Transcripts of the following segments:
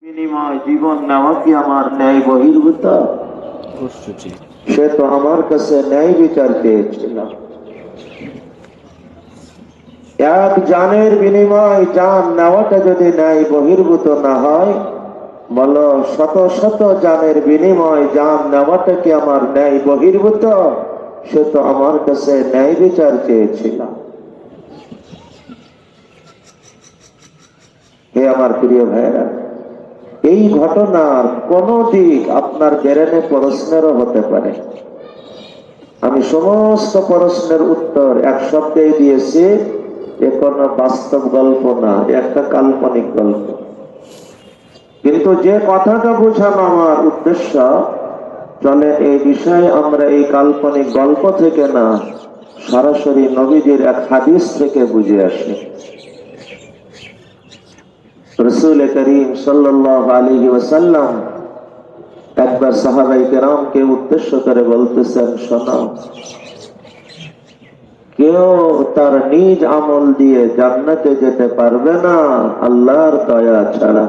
বিনিময় জীবন নেওয়া কি আমার ন্যায় বহির্ভূত? সে তো আমার কাছে ন্যায় বিচার চেয়েছিল। এক জানের বিনিময় জান নেওয়াটা যদি ন্যায় বহির্ভূত না হয়, বলো শত শত জানের বিনিময় জান নেওয়াটা কি আমার ন্যায় বহির্ভূত? সে তো আমার কাছে ন্যায় বিচার চেয়েছিল। হে আমার প্রিয় ভাইরা, এই ঘটনার কোন দিক আপনার ব্রেনে প্রশ্নেরও হতে পারে। আমি সমস্ত প্রশ্নের উত্তর এক শব্দেই দিয়েছি, এ কোনো বাস্তব গল্প না, একটা কাল্পনিক গল্প। কিন্তু যে কথাটা বোঝানো আমার উদ্দেশ্য, চলে এই বিষয়ে আমরা এই কাল্পনিক গল্প থেকে না, সরাসরি নবীজির এক হাদিস থেকে বুঝে আসি। রাসূল করিম সাল্লাল্লাহু আলাইহি ওয়াসাল্লাম একবার সাহাবায়ে কেরামকে উদ্দেশ্য করে বলতেছেন, শোনো, কেউ তার নিজ আমল দিয়ে জান্নাতে যেতে পারবে না আল্লাহর দয়া ছাড়া।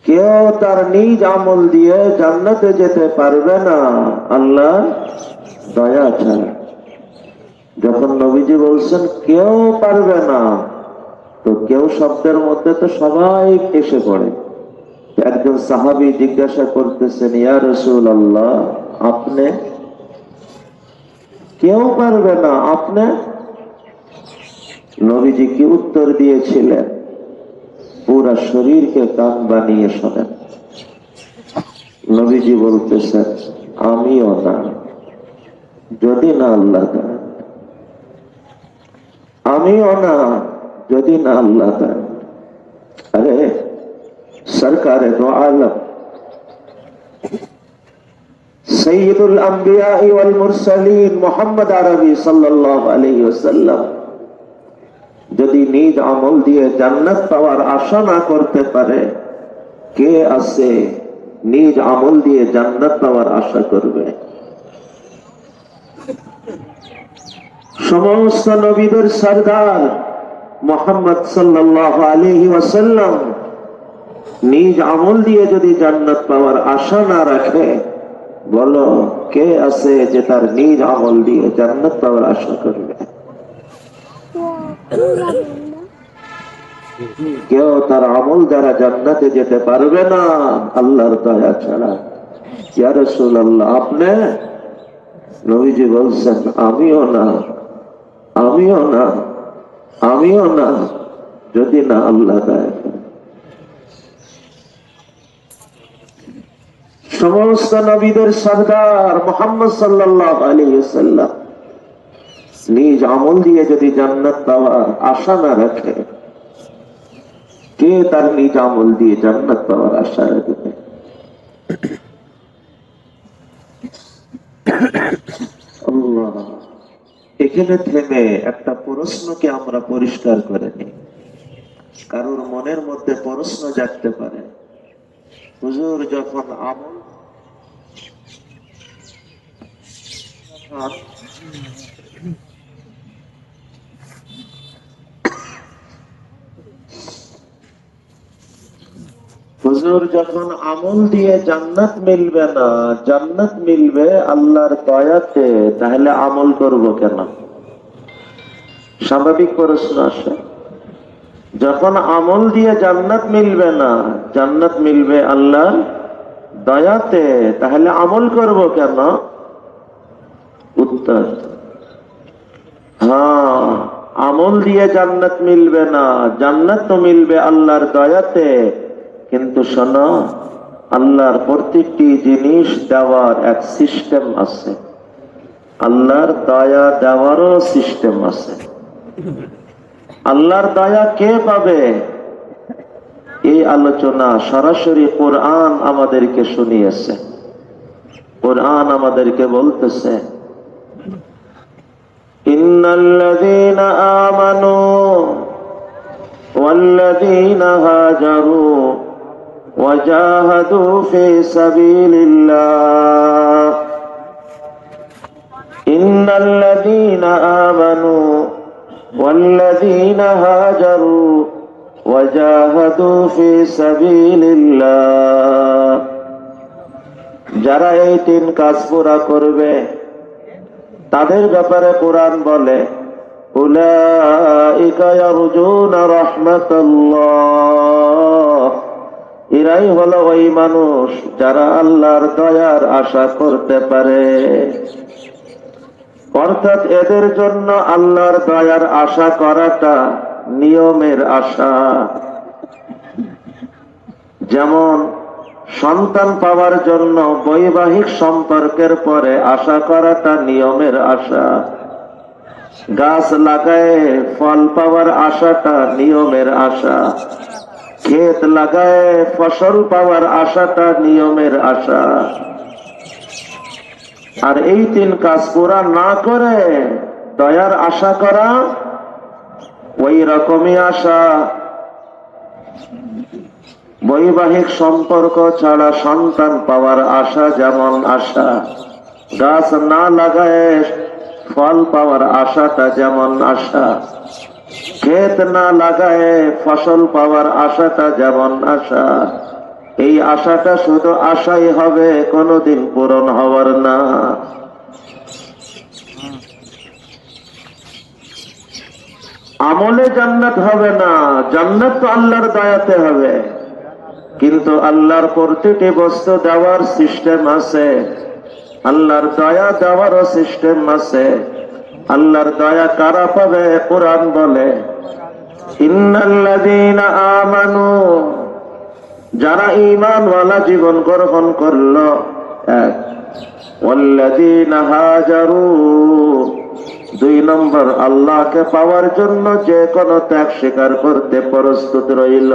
কেউ তার নিজ আমল দিয়ে জান্নাতে যেতে পারবে না আল্লাহর দয়া ছাড়া। যখন নবীজি বলছেন কেউ পারবে না, তো কেউ শব্দের মধ্যে তো সবাই এসে পড়ে। একজন সাহাবী জিজ্ঞাসা করতেছেন, ইয়া রাসূলুল্লাহ, আপনি? কেউ পারবে না, আপনি? নবীজি কি উত্তর দিয়েছিলেন? পুরা শরীরকে কান বানিয়ে শোনেন। নবীজি বলতেছেন, আমিও না, যদি না আল্লাহ দেন। আমিও না, যদি না আল্লাহ দেন। আরে সরকারে দো আলম, সৈয়দুল আম্বিয়া ওয়াল মুরসালিন মুহাম্মদ আরবি সাল্লাল্লাহু আলাইহি ওয়াসাল্লাম যদি নিজ আমল দিয়ে জান্নাত পাওয়ার আশা না করতে পারে, কে আছে নিজ আমল দিয়ে জান্নাত পাওয়ার আশা করবে? সমস্ত নবীদের সরদার মুহাম্মদ সাল্লাল্লাহু আলাইহি ওয়াসাল্লাম নিজ আমল দিয়ে যদি জান্নাত পাওয়ার আশা না রাখে, বলো কে আছে যে তার নিজ আমল দিয়ে জান্নাত পাওয়ার আশা করবে? কেউ তার আমল দ্বারা জান্নাতে যেতে পারবে না আল্লাহর দয়া ছাড়া। ইয়া রাসূলুল্লাহ, আপনি? নবীজি বলছেন, আমিও না, আমিও না, আমিও না, যদি না আল্লাহ দয়া করেন। সমস্ত নবীদের সরদার মুহাম্মদ সাল্লাল্লাহু আলাইহি ওয়াসাল্লাম নিজ আমল দিয়ে যদি জান্নাত পাওয়ার আশা না রাখে, কে তার নিজ আমল দিয়ে জান্নাত পাওয়ার আশা রাখবে? আল্লাহ, এখানে থেমে একটা প্রশ্নকে আমরা পরিষ্কার করে নিই। কারোর মনের মধ্যে প্রশ্ন জাগতে পারে, হুজুর যখন আমল হুজুর যখন আমল দিয়ে জান্নাত মিলবে না, জান্নাত মিলবে আল্লাহর দয়াতে, তাহলে আমল করব কেন? স্বাভাবিক প্রশ্ন আসে। যখন আমল দিয়ে জান্নাত মিলবে না, জান্নাত মিলবে আল্লাহর দয়াতে, তাহলে আমল করব কেন? উত্তর, হ্যাঁ, আমল দিয়ে জান্নাত মিলবে না, জান্নাত তো মিলবে আল্লাহর দয়াতে। কিন্তু শোনো, আল্লাহর প্রত্যেকটি জিনিস দেওয়ার এক সিস্টেম আছে, আল্লাহর দয়া দেওয়ারও সিস্টেম আছে। আল্লাহর দয়া কে পাবে? এই আলোচনা সরাসরি কোরআন আমাদেরকে শুনিয়েছে। কোরআন আমাদেরকে বলতেছে, ইন্নাল্লাযীনা আমানু ওয়াল্লাযীনা হাজারু ওয়াজাহাদু ফি সাবিলিল্লাহ, ইন্নাল্লাযীনা আমানু والذين هاجروا وجاهدوا في سبيل الله যারা এই তিন কাজ পুরা করবে তাদের ব্যাপারে কোরআন বলে উলাইকা ইয়ারজুনা রাহমাতাল্লাহ, এরাই হলো ওই মানুষ যারা আল্লাহর দয়ার আশা করতে পারে। অর্থাৎ এদের জন্য আল্লাহর দয়ার আশা করাটা নিয়মের আশা। যেমন সন্তান পাওয়ার জন্য বৈবাহিক সম্পর্কের পরে আশা করাটা নিয়মের আশা, গাছ লাগায় ফল পাওয়ার আশাটা নিয়মের আশা, ক্ষেত লাগায় ফসল পাওয়ার আশাটা নিয়মের আশা। আর এই তিন কাজ পুরা না করে দয়ার আশা করা ওই রকমই আশা। বৈবাহিক সম্পর্ক ছাড়া সন্তান পাওয়ার আশা যেমন আশা, গাছ না লাগায় ফল পাওয়ার আশাটা যেমন আশা, ক্ষেত না লাগায় ফসল পাওয়ার আশাটা যেমন আশা। এই আশাটা শুধু আশাই হবে, কোনোদিন পূরণ হওয়ার না। আমলে জান্নাত হবে না, জান্নাত তো আল্লাহর দয়াতে হবে। কিন্তু আল্লাহর প্রতিটি বস্তু দেওয়ার সিস্টেম আছে, আল্লাহর দয়া দেওয়ারও সিস্টেম আছে। আল্লাহর দয়া কারা পাবে? কোরআন বলে ইন্নাল্লাযীনা আমানু, যারা ঈমানওয়ালা জীবন গ্রহণ করলো। এক, ওয়াল্লাযীনা হাজারু, দুই নম্বর আল্লাহকে পাওয়ার জন্য যে কোনো ত্যাগ স্বীকার করতে প্রস্তুত রইল।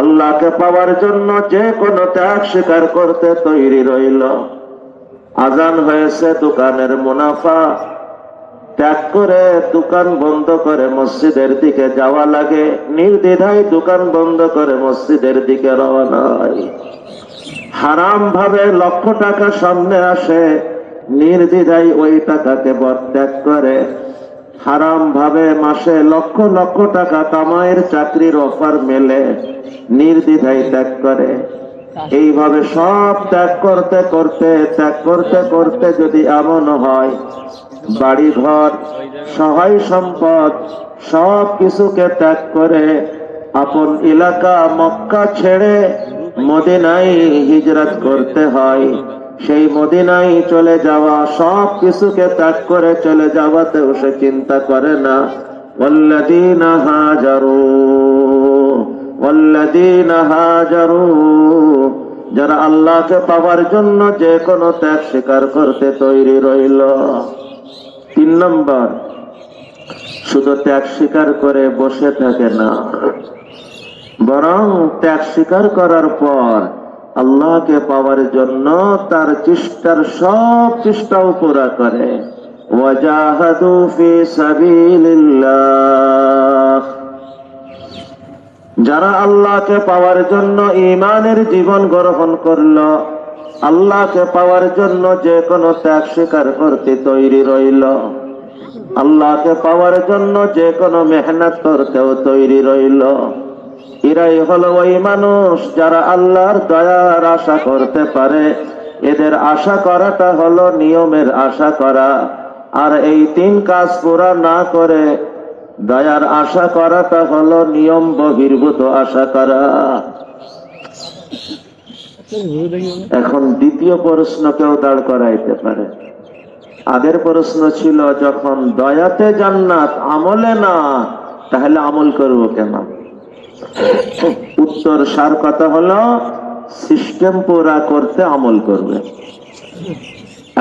আল্লাহকে পাওয়ার জন্য যে কোনো ত্যাগ স্বীকার করতে তৈরি রইল। আজান হয়েছে, দোকানের মুনাফা ত্যাগ করে দোকান বন্ধ করে মসজিদের দিকে যাওয়া লাগে, নির্দ্বিধায় দোকান বন্ধ করে মসজিদের দিকে রওনা হয়। হারাম ভাবে লক্ষ টাকা সামনে আসে, নির্দ্বিধায় ওই টাকাকে ত্যাগ করে। হারাম ভাবে মাসে লক্ষ লক্ষ টাকা কামাইয়ের চাকরির অফার মেলে, নির্দ্বিধায় ত্যাগ করে। এইভাবে সব ত্যাগ করতে করতে যদি এমন হয় বাড়ি ঘর সহায় সম্পদ সব কিছুকে ত্যাগ করে আপন এলাকা মক্কা ছেড়ে মদিনায় হিজরত করতে হয়, সেই মদিনায় চলে যাওয়া, সব কিছুকে ত্যাগ করে চলে যাওয়াতেও সে চিন্তা করে না। ওয়াল্লাযীনা হাজারু, যারা আল্লাহকে পাওয়ার জন্য যে কোনো ত্যাগ স্বীকার করতে তৈরি রইল। তিন নম্বর, শুধু ত্যাগ স্বীকার করে বসে থাকে না, বরং ত্যাগ স্বীকার করার পর আল্লাহকে পাওয়ার জন্য তার চেষ্টার সব চেষ্টাও পুরা করে। ওয়াজাহাদু ফি সাবিলিল্লাহ, যারা আল্লাহকে পাওয়ার জন্য ঈমানের জীবন গ্রহণ করলো, আল্লাহকে পাওয়ার জন্য যে কোনো ত্যাগ স্বীকার করতে তৈরি রইল, আল্লাহকে পাওয়ার জন্য যে কোনো মেহনত করতেও তৈরি রইল, এরাই হলো ওই মানুষ যারা আল্লাহর দয়ার আশা করতে পারে। এদের আশা করাটা হলো নিয়মের আশা করা। আর এই তিন কাজ পুরা না করে দয়ার আশা করাটা হলো নিয়ম বহির্ভূত আশা করা। এখন দ্বিতীয় প্রশ্ন কেউ দাঁড় করাইতে পারে। আগের প্রশ্ন ছিল যখন দয়াতে জান্নাত আমলে না, তাহলে আমল করবো কেন? উত্তর সার কথা হলো সিস্টেম পুরা করতে আমল করবে।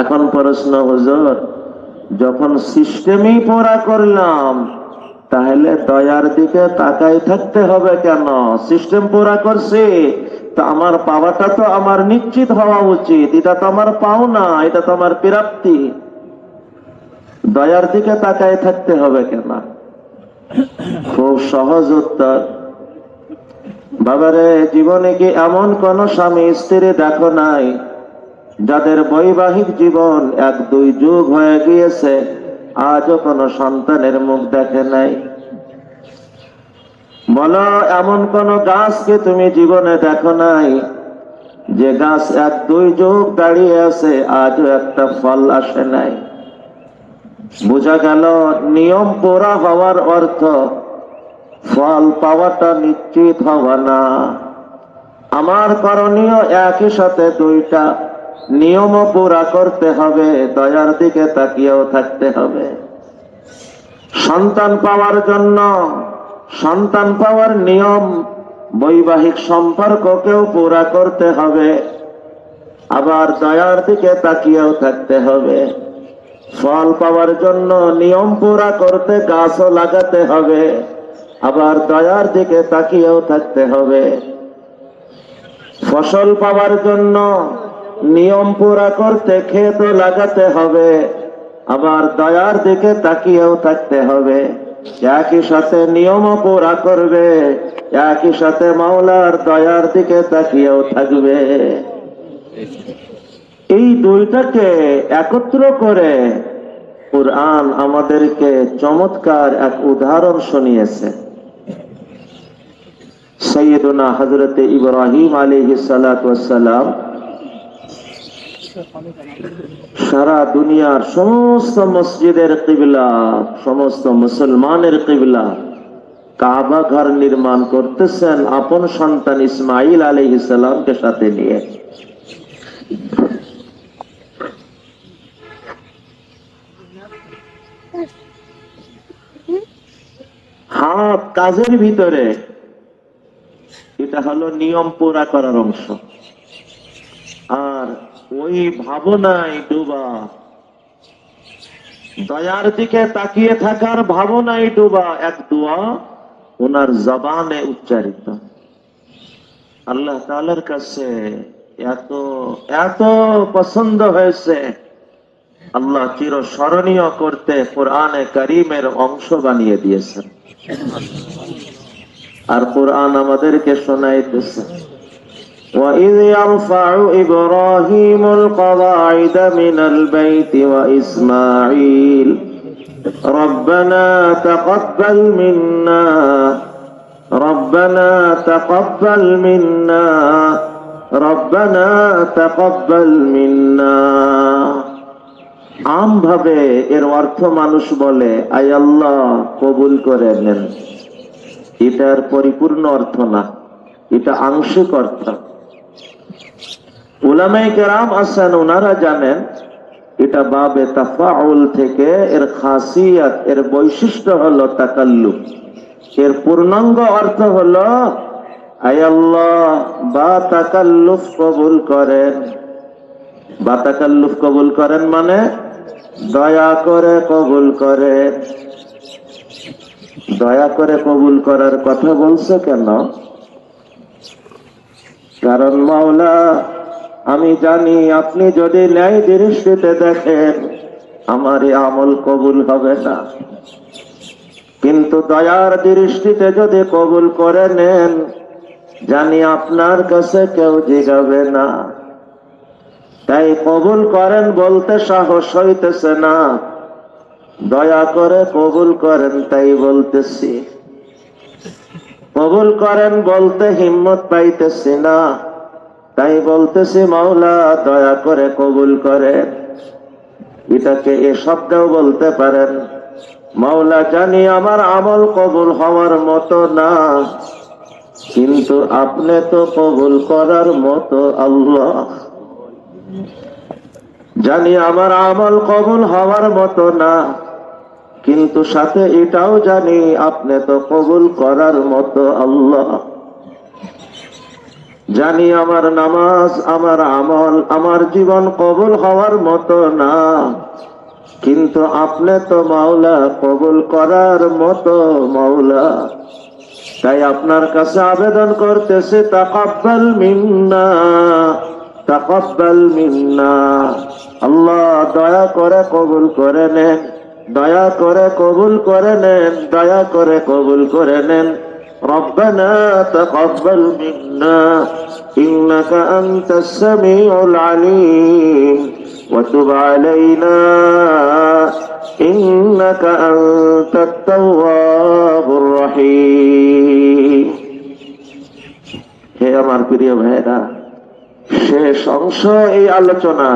এখন প্রশ্ন, হুজুর যখন সিস্টেমই পুরা করলাম তাহলে দয়ার দিকে তাকাই থাকতে হবে কেন? সিস্টেম পুরা করছি তো আমার পাওয়াটা তো আমার নিশ্চিত হওয়া উচিত, এটা তো আমার পাওনা, এটা তো আমার প্রাপ্তি। দয়ার দিকে তাকাই থাকতে হবে কেন? খুব সহজ উত্তর। বাবারে, জীবনে কি এমন কোন স্বামী স্ত্রী দেখো নাই যাদের বৈবাহিক জীবন 1-2 যুগ হয়ে গিয়েছে, আজও কোনো সন্তানের মুখ দেখে নাই? বলো, এমন কোন গাছকে তুমি জীবনে দেখো নাই যে গাছ 1-2 যুগ দাঁড়িয়ে আছে, আজও একটা ফল আসে নাই? বোঝা গেল নিয়ম পুরা হওয়ার অর্থ ফল পাওয়াটা নিশ্চিত হওয়া না। আমার করণীয় একই সাথে দুইটা, নিয়মও পুরা করতে হবে, দয়ার দিকে তাকিয়েও থাকতে হবে। সন্তান পাওয়ার জন্য, সন্তান পাওয়ার নিয়ম, বৈবাহিক সম্পর্ককেও পুরা করতে হবে, আবার দয়ার দিকে তাকিয়েও থাকতে হবে। ফল পাওয়ার জন্য নিয়ম পুরা করতে গাছও লাগাতে হবে, আবার দয়ার দিকে তাকিয়েও থাকতে হবে। ফসল পাওয়ার জন্য নিয়ম পুরা করতে ক্ষেতও লাগাতে হবে, আবার দয়ার দিকে তাকিয়েও থাকতে হবে। একই সাথে নিয়মও পুরা করবে, একই সাথে মাওলার দয়ার দিকে তাকিয়েও থাকবে। এই দুইটাকে একত্র করে কুরআন আমাদেরকে চমৎকার এক উদাহরণ শুনিয়েছে। সৈয়দনা হযরত ইব্রাহিম আলাইহিস সালাতু ওয়াস সালাম সারা দুনিয়ার সমস্ত মসজিদের কিবলা, সমস্ত মুসলমানের কিবলা কাবা ঘর নির্মাণ করতেছেন আপন সন্তান ইসমাইল আলাইহিস সালামকে সাথে নিয়ে। হাত কাজের ভিতরে, এটা হলো নিয়ম পুরা করার অংশ। আর ওই ভাবনায় ডুবা, দয়ার দিকে তাকিয়ে থাকার ভাবনায় ডুবা এক দোয়া ওনার জবানে উচ্চারিত। আল্লাহ তাআলার কাছে এত এত পছন্দ হয়েছে, আল্লাহ চিরস্মরণীয় করতে কোরআনে কারীমের অংশ বানিয়ে দিয়েছেন। আর কোরআন আমাদেরকে শোনাইতেছে, وَإِذْ يَرْفَعُ إِبْرَاهِيمُ الْقَوَاعِدَ مِنَ الْبَيْتِ وَإِسْمَاعِيلُ رَبَّنَا تَقَبَّلْ مِنَّا رَبَّنَا تَقَبَّلْ مِنَّا رَبَّنَا تَقَبَّلْ مِنَّا। আমভাবে এর অর্থ মানুষ বলে, আয় আল্লাহ কবুল করে নেন। এটার পরিপূর্ণ অর্থ না, এটা আংশিক অর্থ। উলামায়ে কেরাম আছেন, ওনারা জানেন এটা বাবে তাফাউল থেকে এর খাসিয়াত, এর বৈশিষ্ট্য হলো তাকাল্লুফ। এর পূর্ণাঙ্গ অর্থ হলো আয় আল্লাহ বা তাকাল্লুফ কবুল করেন। বা তাকাল্লুফ কবুল করেন মানে দয়া করে কবুল করেন। দয়া করে কবুল করার কথা বলছে কেন? কারণ মাওলা, আমি জানি আপনি যদি ন্যায় দৃষ্টিতে দেখেন আমার এই আমল কবুল হবে না, কিন্তু দয়ার দৃষ্টিতে যদি কবুল করে নেন, জানি আপনার কাছে কেউ জিগাবে না। তাই কবুল করেন বলতে সাহস হইতেছে না, দয়া করে কবুল করেন তাই বলতেছি। কবুল করেন বলতে হিম্মত পাইতেছি না, তাই বলতেছি মাওলা দয়া করে কবুল করেন। এটাকে এ শব্দেও বলতে পারেন, মাওলা জানি আমার আমল কবুল হওয়ার মতো না, কিন্তু আপনি তো কবুল করার মতো আল্লাহ। জানি আমার আমল কবুল হওয়ার মতো না, কিন্তু সাথে এটাও জানি আপনি তো কবুল করার মতো আল্লাহ। জানি আমার নামাজ, আমার আমল, আমার জীবন কবুল হওয়ার মতো না, কিন্তু আপনি তো মাওলা কবুল করার মতো মাওলা। তাই আপনার কাছে আবেদন করতেছে, তাকাব্বাল মিন্না, তাকাব্বাল মিন্না। আল্লাহ দয়া করে কবুল করে নেন, দয়া করে কবুল করে নেন, দয়া করে কবুল করে নেন। ربنا تقبل منا إنك أنت السميع العليم وتب علينا ইন্নাকা আনতাত তাওয়াবুর রহিম। হে আমার প্রিয় ভাইরা, শেষ অংশ এই আলোচনা।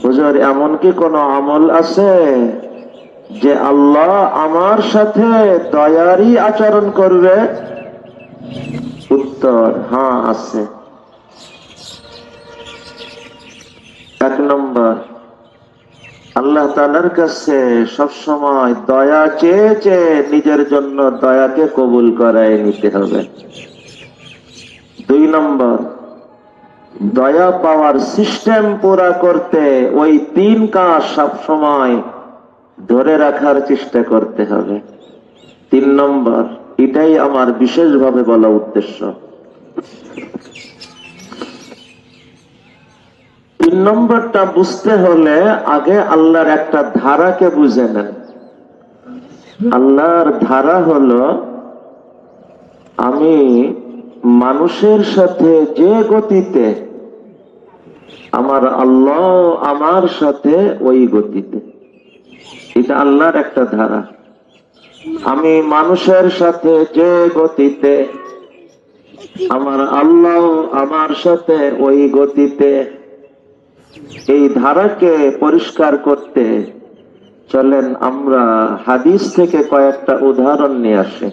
হুজুর, এমন কি কোন আমল আছে যে আল্লাহ আমার সাথে দয়ারই আচরণ করবে? উত্তর, হ্যাঁ আছে। এক নম্বর, আল্লাহ তাআলার কাছে সবসময় দয়া চেয়ে চেয়ে নিজের জন্য দয়াকে কবুল করায় নিতে হবে। দুই নম্বর, দয়া পাওয়ার সিস্টেম পুরা করতে ওই তিন কাজ সব সময় ধরে রাখার চেষ্টা করতে হবে। তিন নম্বর, এটাই আমার বিশেষভাবে বলা উদ্দেশ্য। তিন নম্বরটা বুঝতে হলে আগে আল্লাহর একটা ধারাকে বুঝে নেন। আল্লাহর ধারা হলো, আমি মানুষের সাথে যে গতিতে, আমার আল্লাহ আমার সাথে ওই গতিতে। এটা আল্লাহর একটা ধারা। আমি মানুষের সাথে যে গতিতে, আমার আল্লাহ আমার সাথে ওই গতিতে। এই ধারাকে পরিষ্কার করতে চলেন আমরা হাদিস থেকে কয়েকটা উদাহরণ নিয়ে আসি।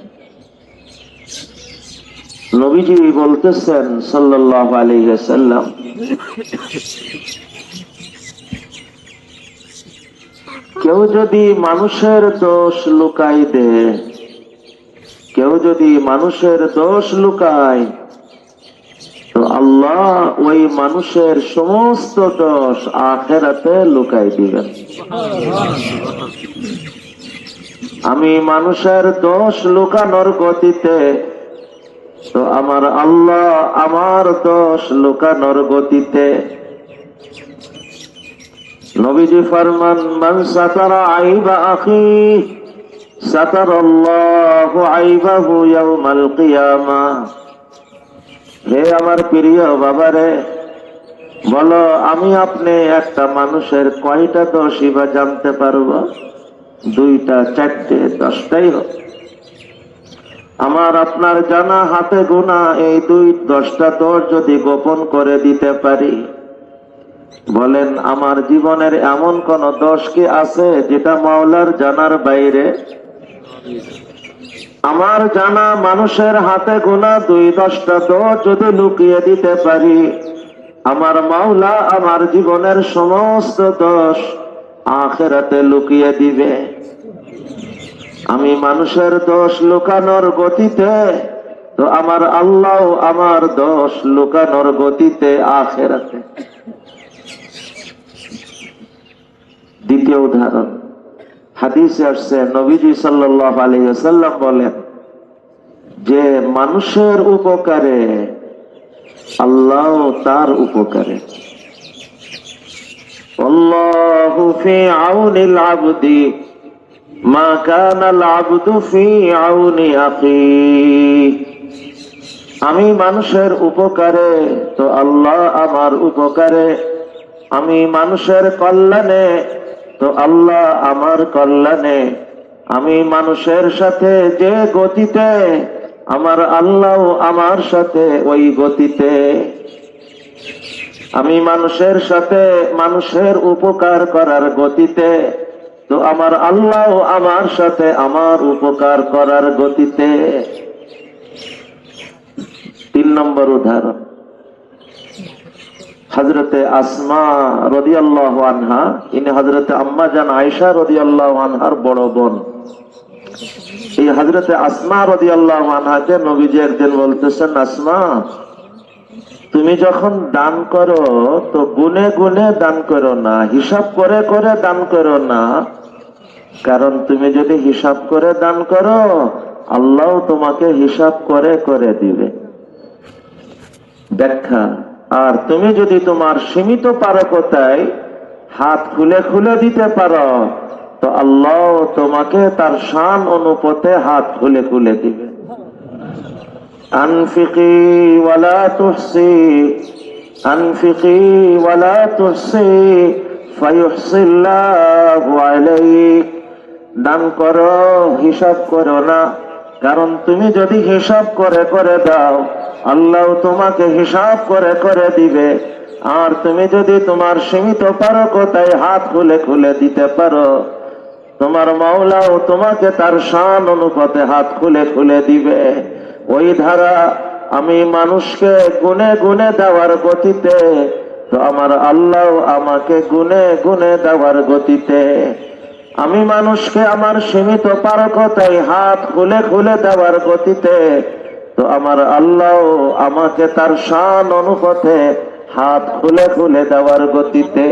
নবীজি বলতেছেন সাল্লাল্লাহু আলাইহি ওয়াসাল্লাম, কেউ যদি মানুষের দোষ লুকাই দেয়, কেউ যদি মানুষের দোষ লুকায়, তো আল্লাহ ওই মানুষের সমস্ত দোষ আখিরাতে লুকাই দিবেন। আমি মানুষের দোষ লুকানোর গতিতে, তো আমার আল্লাহ আমার দোষ লুকানোর গতিতে। নবীজি ফরমান, মান সাতারা আইবা আখি সাতারাল্লাহু আইবাহু ইয়াউমাল কিয়ামাহ। হে আমার প্রিয় বাবারে, বলো আমি আপনি একটা মানুষের কয়টা দোষই বা জানতে পারবো? দুইটা, চারটে, 10টাই হোক। আমার আপনার জানা হাতে গোনা এই 10টা দোষ যদি গোপন করে দিতে পারি, বলেন আমার জীবনের এমন কোন দোষ কি আছে যেটা মাওলার জানার বাইরে? আমার জানা মানুষের হাতে গোনা 10টা দোষ যদি লুকিয়ে দিতে পারি, আমার মাওলা আমার জীবনের সমস্ত দোষ আখিরাতে লুকিয়ে দিবে। আমি মানুষের দোষ লুকানোর গতিতে, তো আমার আল্লাহ আমার দোষ লুকানোর গতিতে আখিরাতে। দ্বিতীয় উদাহরণ, হাদিসে আসছে নবীজি সাল্লাল্লাহু আলাইহি ওয়াসাল্লাম বলেন যে মানুষের উপকারে আল্লাহ তার উপকারে। আল্লাহু ফি আউনিল আবদি মা কানাল আবদু ফি আউনি আখি। আমি মানুষের উপকারে, তো আল্লাহ আমার উপকারে। আমি মানুষের কল্যাণে, তো আল্লাহ আমার কল্যাণে। আমি মানুষের সাথে যে গতিতে, আমার আল্লাহ আমার সাথে ওই গতিতে। আমি মানুষের সাথে মানুষের উপকার করার গতিতে, তো আমার আল্লাহ আমার সাথে আমার উপকার করার গতিতে। 3 নম্বর উদাহরণ, হযরতে আসমা রাদিয়াল্লাহু আনহা, ইনি হযরতে আম্মা জান আয়েশা রাদিয়াল্লাহু আনহার বড় বোন। এই হযরতে আসমা রাদিয়াল্লাহু আনহাকে নবীজি একদিন বলতেছেন, আসমা তুমি যখন দান করো তো গুনে গুনে দান করো না, হিসাব করে করে দান করো না। কারণ তুমি যদি হিসাব করে দান করো, আল্লাহ তোমাকে হিসাব করে করে দিবে। ব্যাখ্যা, আর তুমি যদি তোমার সীমিত পারকতায় হাত খুলে খুলে দিতে পারো, তো আল্লাহ তোমাকে তার শান অনুপাতে হাত খুলে খুলে দিবে। আনফিকি ওয়ালা তুহসি, আনফিকি ওয়ালা তুহসি, ফায়ুহসিল্লাহু আলাইক, দান করো, হিসাব করো না। কারণ তুমি যদি হিসাব করে করে দাও, আল্লাহ তোমাকে হিসাব করে করে দিবে। আর তুমি যদি তোমার সীমিত পারকতায় হাত খুলে খুলে দিতে পারো, তোমার মাওলাও তোমাকে তার শান অনুপাতে হাত খুলে খুলে দিবে। ওই ধারা আমি মানুষকে গুনে গুনে দেওয়ার গতিতে, তো আমার আল্লাহ আমাকে গুনে গুনে দেওয়ার গতিতে। আমি মানুষকে আমার সীমিত পারকতায় হাত খুলে খুলে দেওয়ার গতিতে, তো আমার আল্লাহ আমাকে তার শান অনুপাতে হাত খুলে খুলে দেওয়ার গতিতে।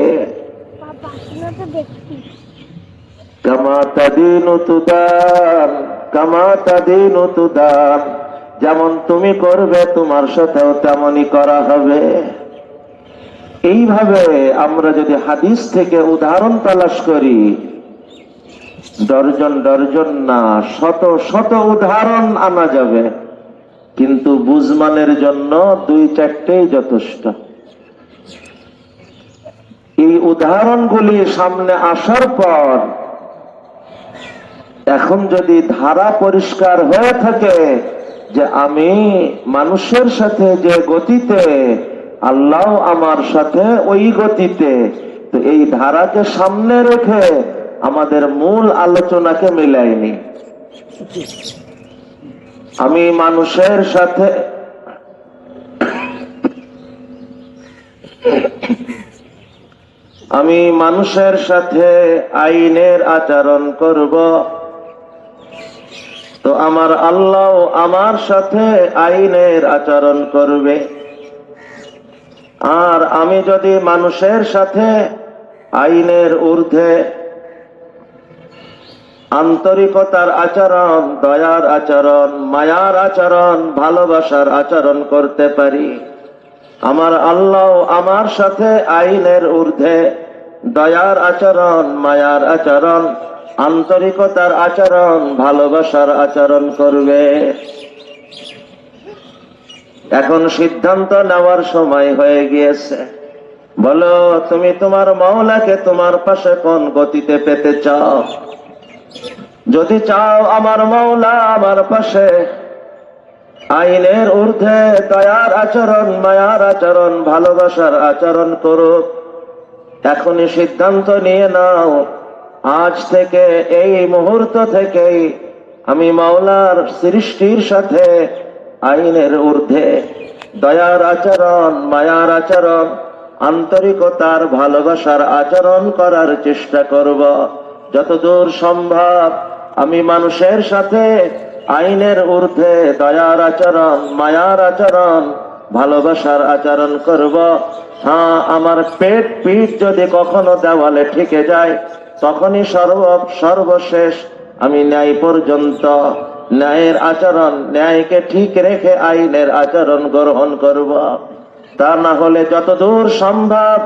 কামা তাদিনু তুদান, কামা তাদিনু তুদান, যেমন তুমি করবে তোমার সাথেও তেমনই করা হবে। এইভাবে আমরা যদি হাদিস থেকে উদাহরণ তালাশ করি, ডর্জন ডর্জন না, শত শত উদাহরণ আনা যাবে, কিন্তু বুঝমানের জন্য দুই চারটেই যথেষ্ট। এই উদাহরণগুলি সামনে আসার পর এখন যদি ধারা পরিষ্কার হয়ে থাকে যে আমি মানুষের সাথে যে গতিতে, আল্লাহ আমার সাথে ওই গতিতে, তো এই ধারাকে সামনে রেখে আমাদের মূল আলোচনাকে মিলাইনি। আমি মানুষের সাথে আমি মানুষের সাথে আইনের আচরণ করব, তো আমার আল্লাহ আমার সাথে আইনের আচরণ করবে। আর আমি যদি মানুষের সাথে আইনের ঊর্ধ্বে আন্তরিকতার আচরণ, দয়ার আচরণ, মায়ার আচরণ, ভালোবাসার আচরণ করতে পারি, আমার আল্লাহ আমার সাথে আইনের ঊর্ধ্বে দয়ার আচরণ, মায়ার আচরণ, আন্তরিকতার আচরণ, ভালোবাসার আচরণ করবে। এখন সিদ্ধান্ত নেওয়ার সময় হয়ে গিয়েছে। বলো, তুমি তোমার মাওলাকে তোমার পাশে কোন গতিতে পেতে চাও? যদি চাও আমার মাওলা আমার পাশে আইনের ঊর্ধ্বে দয়ার আচরণ, মায়ার আচরণ, ভালোবাসার আচরণ করুক, এখনই সিদ্ধান্ত নিয়ে নাও, আজ থেকে এই মুহূর্ত থেকেই আমি মাওলার সৃষ্টির সাথে আইনের ঊর্ধ্বে দয়ার আচরণ, মায়ার আচরণ, আন্তরিকতার, ভালোবাসার আচরণ করার চেষ্টা করব। যতদূর সম্ভব আমি মানুষের সাথে আইনের ঊর্ধ্বে দয়ার আচরণ, মায়ার আচরণ, ভালোবাসার আচরণ করব। হ্যাঁ, আমার পেট পিঠ যদি কখনো দেওয়ালে ঠেকে যায়, তখনই সর্বশেষ আমি ন্যায় পর্যন্ত ন্যায়ের আচরণ, ন্যায়কে ঠিক রেখে আইনের আচরণ গ্রহণ করব। তা না হলে যতদূর সম্ভব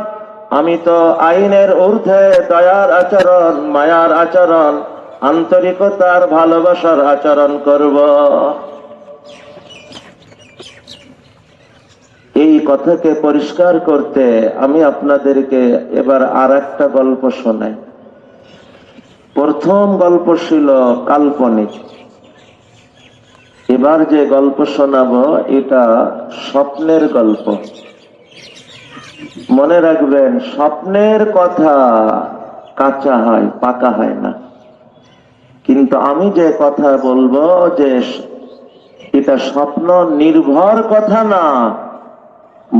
আমি তো আইনের ঊর্ধ্বে দয়ার আচরণ, মায়ার আচরণ, আন্তরিকতার, ভালোবাসার আচরণ করব। এই কথাকে পরিষ্কার করতে আমি আপনাদেরকে এবার আর একটা গল্প শোনাই। প্রথম গল্প ছিল কাল্পনিক, এবার যে গল্প শোনাবো এটা স্বপ্নের গল্প। মনে রাখবেন, স্বপ্নের কথা কাঁচা হয়, পাকা হয় না। কিন্তু আমি যে কথা বলবো যে এটা স্বপ্ন নির্ভর কথা না,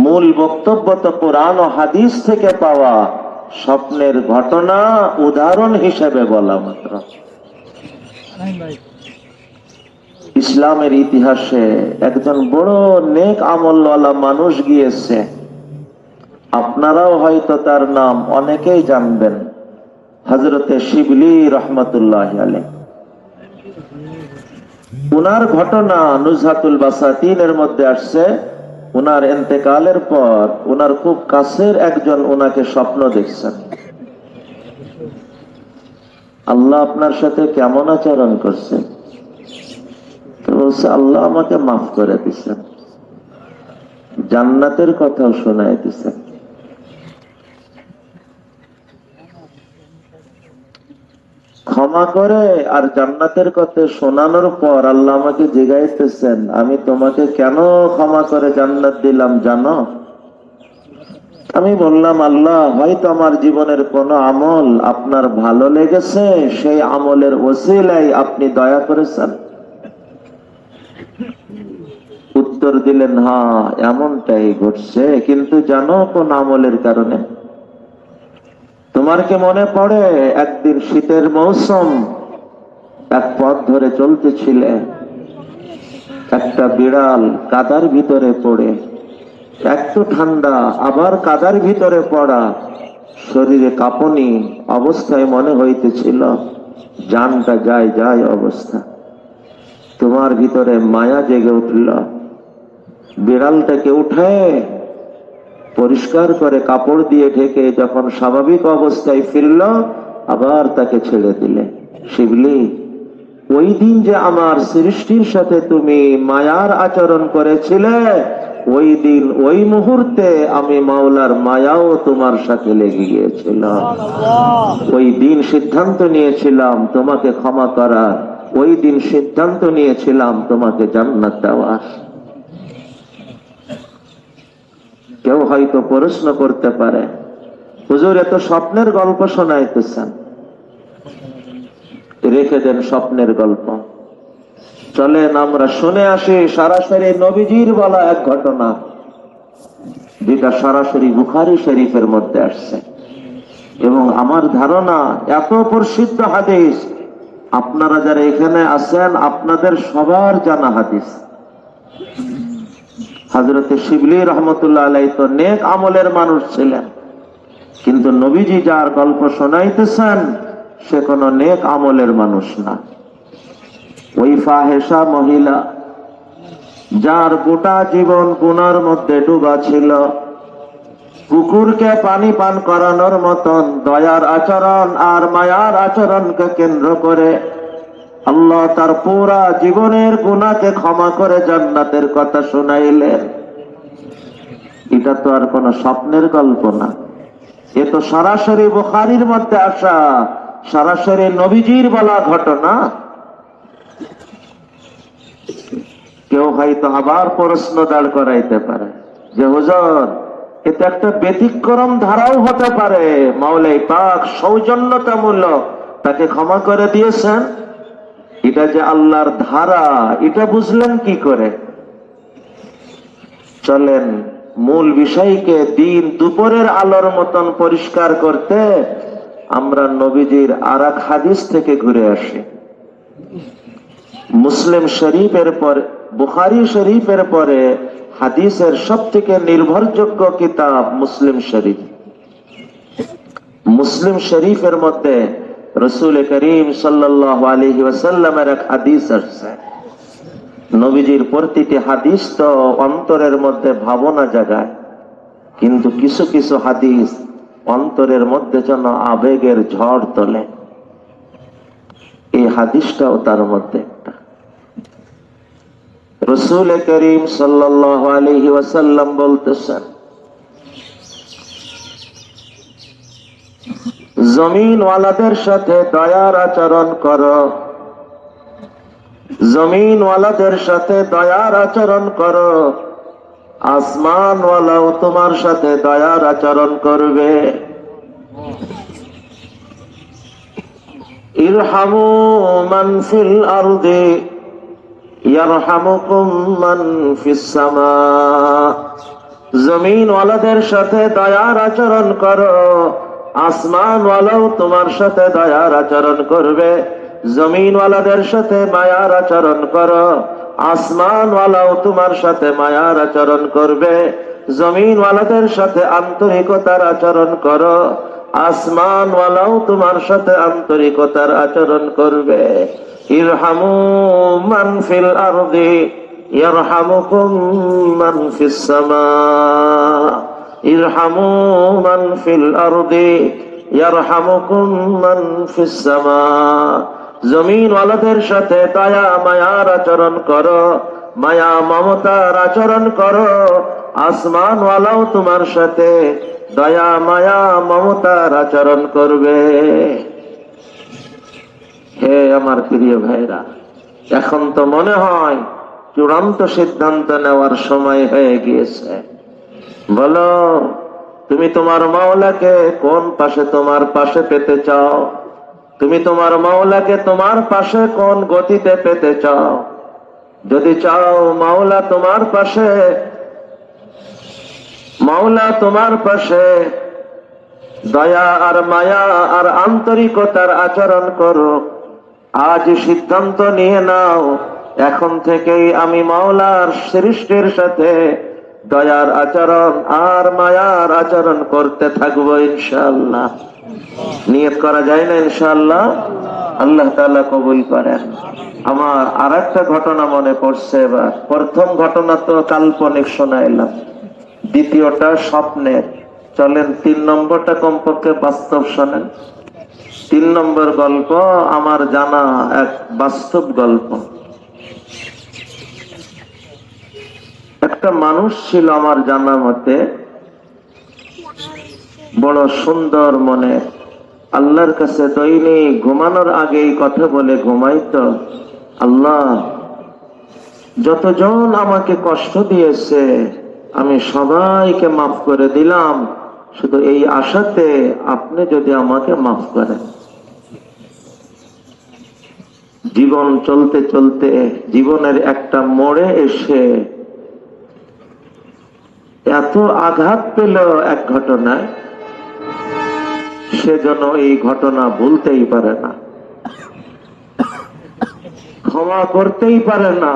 মূল বক্তব্য তো কোরআন ও হাদিস থেকে পাওয়া স্বপ্নের ঘটনা উদাহরণ হিসেবে বলা মাত্র। ইসলামের ইতিহাসে একজন বড় নেক আমলওয়ালা মানুষ গিয়েছে, আপনারাও হয়তো তার নাম অনেকেই জানবেন, হযরতে শিবলি রহমতুল্লাহ আলাইহি। উনার ঘটনা নুজহাতুল বাসাতিনের মধ্যে আসছে। উনার ইন্তেকালের পর উনার খুব কাছের একজন উনাকে স্বপ্ন দেখছেন, আল্লাহ আপনার সাথে কেমন আচরণ করছেন? তো বলছে, আল্লাহ আমাকে মাফ করে দিচ্ছেন, জান্নাতের কথাও শোনায় দিচ্ছেন। ক্ষমা করে আর জান্নাতের কথা শোনানোর পর আল্লাহ আমাকে জিজ্ঞাসতেছেন, আমি তোমাকে কেন ক্ষমা করে জান্নাত দিলাম জানো? আমি বললাম, আল্লাহ, হয়তো আমার জীবনের কোন আমল আপনার ভালো লেগেছে, সেই আমলের ওসিলায় আপনি দয়া করেছেন। উত্তর দিলেন, হ্যাঁ, এমনটাই ঘটছে। কিন্তু জানো কোন আমলের কারণে? তোমার কি মনে পড়ে একদিন শীতের মৌসুম, এক পথ ধরে চলতেছিলে, একটা বিড়াল কাদার ভিতরে পড়ে, একটু ঠান্ডা আবার কাদার ভিতরে পড়া, শরীরে কাঁপুনি অবস্থায় মনে হইতেছিল জানটা যায় যায় অবস্থা। তোমার ভিতরে মায়া জেগে উঠল, বিড়ালটাকে উঠে পরিষ্কার করে কাপড় দিয়ে ঢেকে যখন স্বাভাবিক অবস্থায় ফিরল, আবার তাকে ছেড়ে দিলে। শিবলি, ওই দিন যে আমার সৃষ্টির সাথে তুমি মায়ার আচরণ করেছিলে, ওই দিন ওই মুহূর্তে আমি মাওলার মায়াও তোমার সাথে লেগে গিয়েছিল। ওই দিন সিদ্ধান্ত নিয়েছিলাম তোমাকে ক্ষমা করার, ওই দিন সিদ্ধান্ত নিয়েছিলাম তোমাকে জান্নাত দেওয়ার। কেউ হয়তো প্রশ্ন করতে পারে, হুজুর এত স্বপ্নের গল্প শোনাইতেছেন, রেখে দেন স্বপ্নের গল্প, চলেন আমরা শুনে আসি সরাসরি নবীজির বলা এক ঘটনা, যেটা সরাসরি বুখারী শরীফের মধ্যে আসছে। এবং আমার ধারণা এত প্রসিদ্ধ হাদিস, আপনারা যারা এখানে আছেন আপনাদের সবার জানা হাদিস। হযরত শিবলি রহমতুল্লাহ আলাইহি তো নেক আমলের মানুষ ছিলেন, কিন্তু নবীজি যার গল্প শোনাইতেছেন সে কোন নেক আমলের মানুষ না। ওই ফাহেসা মহিলা, যার গোটা জীবন গুনার মধ্যে ডুবা ছিল, কুকুরকে পানি পান করানোর মতন দয়ার আচরণ আর মায়ার আচরণকে কেন্দ্র করে আল্লাহ তার পুরা জীবনের গুনাহকে ক্ষমা করে জান্নাতের কথা শুনাইলেন। এটা তো আর কোন স্বপ্নের গল্প না, এ তো সরাসরি বুখারীর মধ্যে আসা, সরাসরি নবীজির বলা ঘটনা। কেউ হয়তো আবার প্রশ্ন দাঁড় করাইতে পারে যে হুজুর, এটা একটা ব্যতিক্রম ধারাও হতে পারে, মাওলাই পাক সৌজন্যতামূলক তাকে ক্ষমা করে দিয়েছেন, এটা যে আল্লাহর ধারা এটা বুঝলেন কি করে? চলেন মূল বিষয়কে দিন দুপুরের আলোর মতন পরিষ্কার করতে আমরা নবীজির আর এক হাদিস থেকে ঘুরে আসি। মুসলিম শরীফের পর, বুখারী শরীফের পরে হাদিসের সব থেকে নির্ভরযোগ্য কিতাব মুসলিম শরীফ। মুসলিম শরীফের মধ্যে রাসূল করিম সাল্লাল্লাহু আলাইহি ওয়াসাল্লামের এক হাদিস আছে। নবীজির প্রতিটি হাদিস তো অন্তরের মধ্যে ভাবনা জাগায়, কিন্তু কিছু কিছু হাদিস অন্তরের মধ্যে যেন আবেগের ঝড় তোলে। এই হাদিসটাও তার মধ্যে একটা। রাসূল করিম সাল্লাল্লাহু আলাইহি ওয়াসাল্লাম বলতেছেন, জমিনওয়ালাদের সাথে দয়ার আচরণ করো, জমিনওয়ালাদের সাথে দয়ার আচরণ করো, আসমানওয়ালাও তোমার সাথে দয়ার আচরণ করবে। ইরহামু মান ফিল আরদি ইয়ারহামুকুম মান ফিস সামা। জমিনওয়ালাদের সাথে দয়ার আচরণ করো, আসমানওয়ালাও তোমার সাথে দয়ার আচরণ করবে। জমিনওয়ালাদের সাথে মায়ার আচরণ করো, আসমানওয়ালাও তোমার সাথে মায়ার আচরণ করবে। জমিনওয়ালাদের সাথে আন্তরিকতার আচরণ করো, আসমানওয়ালাও তোমার সাথে আন্তরিকতার আচরণ করবে। ইরহামু মান ফিল আরদি ইয়ারহামুকুম মান ফিস সামা। ইরহামু মান ফিল আরদি ইয়ারহামুকুম মান ফিস সামা। জমিনওয়ালাদের সাথে দয়া মায়ার আচরণ করো, মায়া মমতার আচরণ করো, আসমানওয়ালাও তোমার সাথে দয়া মায়া মমতার আচরণ করবে। হে আমার প্রিয় ভাইরা, এখন তো মনে হয় চূড়ান্ত সিদ্ধান্ত নেওয়ার সময় হয়ে গিয়েছে। বলো, তুমি তোমার মাওলাকে কোন পাশে তোমার পাশে পেতে চাও? তুমি তোমার মাওলাকে তোমার পাশে কোন গতিতে পেতে চাও? যদি চাও মাওলা তোমার পাশে, মাওলা তোমার পাশে দয়া আর মায়া আর আন্তরিকতার আচরণ করো। আজ সিদ্ধান্ত নিয়ে নাও, এখন থেকেই আমি মাওলার সৃষ্টির সাথে দয়ার আচরণ আর মায়ার আচরণ করতে থাকবো ইনশাআল্লাহ। নিয়ত করা যায় না ইনশাআল্লাহ? আল্লাহ তাআলা কবুল করেন। আমার আর একটা ঘটনা মনে পড়ছে এবার। প্রথম ঘটনা তো কাল্পনিক শোনাইলাম, দ্বিতীয়টা স্বপ্নের। চলেন 3 নম্বরটা কমপক্ষে বাস্তব শোনেন। 3 নম্বর গল্প আমার জানা এক বাস্তব গল্প। একটা মানুষ ছিল আমার জানা মতে, বড় সুন্দর মনে, আল্লাহর কাছে দৈনিক ঘুমানোর আগেই কথা বলে ঘুমাইতো, আল্লাহ যতজন আমাকে কষ্ট দিয়েছে আমি সবাইকে মাফ করে দিলাম, শুধু এই আশাতে আপনি যদি আমাকে মাফ করেন। জীবন চলতে চলতে জীবনের একটা মোড়ে এসে এত আঘাত পেল এক ঘটনায়, সেজন্য এই ঘটনা ভুলতেই পারে না, ক্ষমা করতেই পারে না।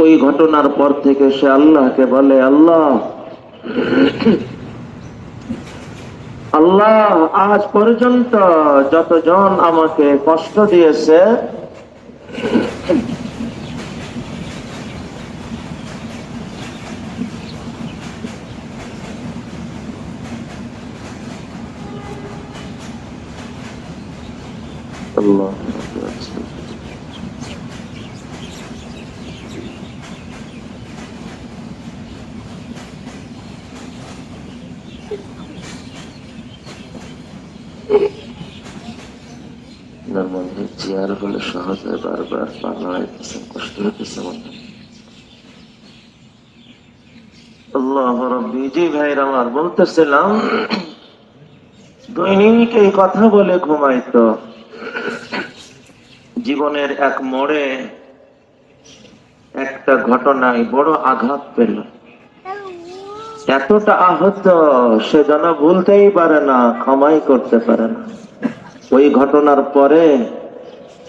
ওই ঘটনার পর থেকে সে আল্লাহকে বলে, আল্লাহ আল্লাহ আজ পর্যন্ত যতজন আমাকে কষ্ট দিয়েছে আল্লাহ মধ্যে চেয়ার হলে সহজে বারবার বাংলাদেশে কষ্ট হতেছে মনে। আল্লাহ রাব্বি। জি ভাইরা আমার, বলতেছিলাম দৈনিক এই কথা বলে ঘুমাইতো। জীবনের এক মোড়ে একটা ঘটনায় বড় আঘাত পেল, এতটা আহত সে যেন ভুলতেই পারে না, ক্ষমাই করতে পারে না। ওই ঘটনার পরে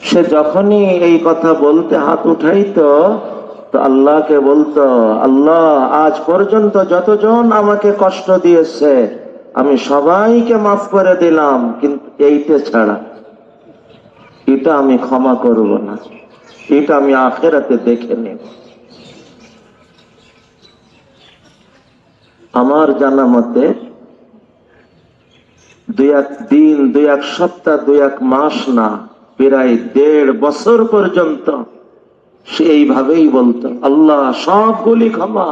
সে যখনই এই কথা বলতে হাত উঠাইতো তো আল্লাহকে বলতো, আল্লাহ আজ পর্যন্ত যতজন আমাকে কষ্ট দিয়েছে আমি সবাইকে মাফ করে দিলাম, কিন্তু এইটা ছাড়া, এটা আমি ক্ষমা করব না, এটা আমি আখিরাতে দেখে নেব। আমার জানা মতে 2-1 দিন, 2-1 সপ্তাহ, 2-1 মাস না, প্রায় 1.5 বছর পর্যন্ত সে এইভাবেই বলতো, আল্লাহ সবগুলি ক্ষমা,